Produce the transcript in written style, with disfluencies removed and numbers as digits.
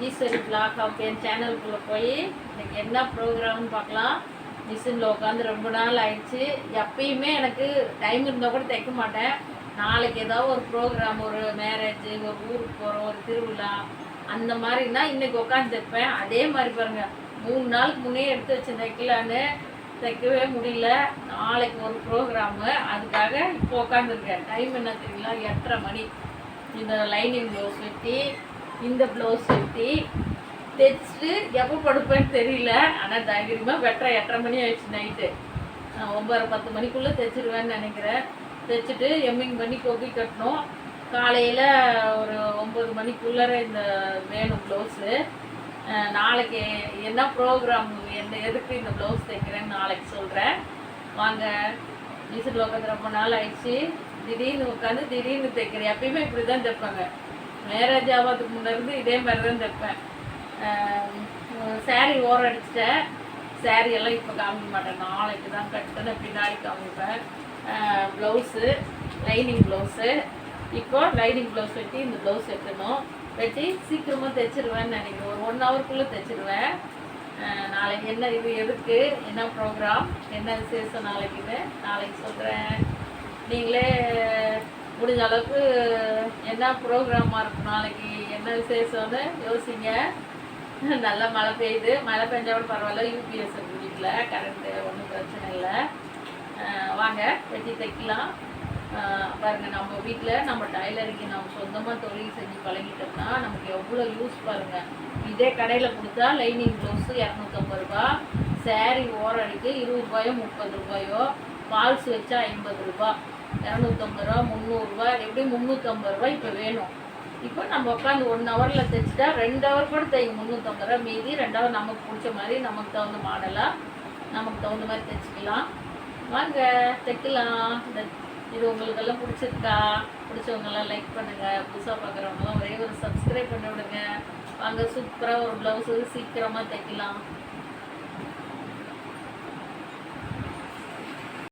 Eswari black of n சேனலுக்குள்ளே போய் இன்னைக்கு என்ன ப்ரோக்ராம்னு பார்க்கலாம். மிஷினில் உட்காந்து ரொம்ப நாள் ஆயிடுச்சு. எப்பயுமே எனக்கு டைம் இருந்தால் கூட தைக்க மாட்டேன். நாளைக்கு ஏதாவது ஒரு ப்ரோக்ராம், ஒரு மேரேஜ், ஒரு ஊருக்கு போகிறோம், ஒரு திருவிழா அந்த மாதிரினா இன்றைக்கி உட்காந்து தைப்பேன். அதே மாதிரி பாருங்கள், 3 நாளுக்கு முன்னே எடுத்து வச்சு தைக்கலான்னு தைக்கவே முடியல. நாளைக்கு ஒரு ப்ரோக்ராமு, அதுக்காக இப்போ உட்காந்துருக்கேன். டைம் என்ன தெரியல, 8:30 மணி. இந்த லைனிங் ப்ளவுஸ் வெட்டி, இந்த ப்ளவுஸ் வெட்டி தைச்சிட்டு எப்போ படுப்பேன்னு தெரியல. ஆனால் தைரியமாக வெட்டுற 8:30 மணி ஆயிடுச்சு. நைட்டு 9:10 மணிக்குள்ளே தைச்சிருவேன்னு நினைக்கிறேன். தைச்சிட்டு எம்மிங் பண்ணி கொக்கி கட்டணும். காலையில் ஒரு 9 மணிக்குள்ளே இந்த வேணும் ப்ளவுஸு. நாளைக்கு என்ன ப்ரோக்ராம், எதுக்கு இந்த ப்ளவுஸ் தைக்கிறேன்னு நாளைக்கு சொல்கிறேன். வாங்க. மிஷினில் உட்காந்து ரொம்ப நாள் ஆயிடுச்சு. திடீர்னு உட்காந்து திடீர்னு தைக்கிறேன். எப்பயுமே இப்படி தான் தைப்பாங்க. மேரேஜ் ஆகிறதுக்கு முன்னேருந்து இதே மாதிரி தான் தைப்பேன். சாரீ ஓரம் அடிச்சிட்டேன். சாரீ எல்லாம் இப்போ காமிக்க மாட்டேன், நாளைக்கு தான் கட்டுன்னு பின்னாடி காமிப்பேன். Blouse, lining blouse. இப்போ லைனிங் ப்ளவுஸ் வெட்டி இந்த ப்ளவுஸ் வெட்டணும். வெட்டி சீக்கிரமாக தைச்சிருவேன்னு நினைக்கிறேன். ஒரு 1 ஹவருக்குள்ளே தைச்சிருவேன். நாளைக்கு என்ன இது, எதுக்கு, என்ன ப்ரோக்ராம், என்ன விசேஷம் நாளைக்குன்னு நாளைக்கு சொல்கிறேன். நீங்களே முடிஞ்ச அளவுக்கு என்ன ப்ரோக்ராமாக இருக்கும், நாளைக்கு என்ன விசேஷம்னு யோசிங்க. நல்லா மழை பெய்யுது. மழை பெஞ்சா கூட பரவாயில்ல, யூபிஎஸ் இருக்குது வீட்டில், கரண்ட்டு ஒன்றும் பிரச்சனை இல்லை. வாங்க வெட்டி தைக்கலாம். பாருங்கள், நம்ம வீட்டில் நம்ம டைலரிங்கு நம்ம சொந்தமாக தொழில் செஞ்சு பழகிட்டோம்னா நமக்கு எவ்வளோ யூஸ் பாருங்கள். இதே கடையில் கொடுத்தா லைனிங் ப்ளவுஸு 250 ரூபா, சாரீ ஓரம் அடிக்கு 20 ரூபாயோ 30 ரூபாயோ, ஃபால்ஸ் வச்சா 50 ரூபா, 250 ரூபா, 300 ரூபா, எப்படி 350 ரூபா இப்போ வேணும். இப்போ நம்ம உட்காந்து 1 ஹவரில் தைச்சிட்டா 2 ஹவர் கூட தைங்க, 350 ரூபா. மீதி 2 ஹவர் நமக்கு பிடிச்ச மாதிரி, நமக்கு தகுந்த மாடலாக, நமக்கு தகுந்த மாதிரி தைச்சிக்கலாம். வாங்க தைக்கலாம். இது உங்களுக்கெல்லாம் பிடிச்சிருக்கா? பிடிச்சவங்கெல்லாம் லைக் பண்ணுங்கள். புதுசாக பார்க்குறவங்களாம் ஒரே ஒரு சப்ஸ்கிரைப் பண்ணி விடுங்க. வாங்க, சூப்பராக ஒரு ப்ளவுஸு சீக்கிரமாக தைக்கலாம்.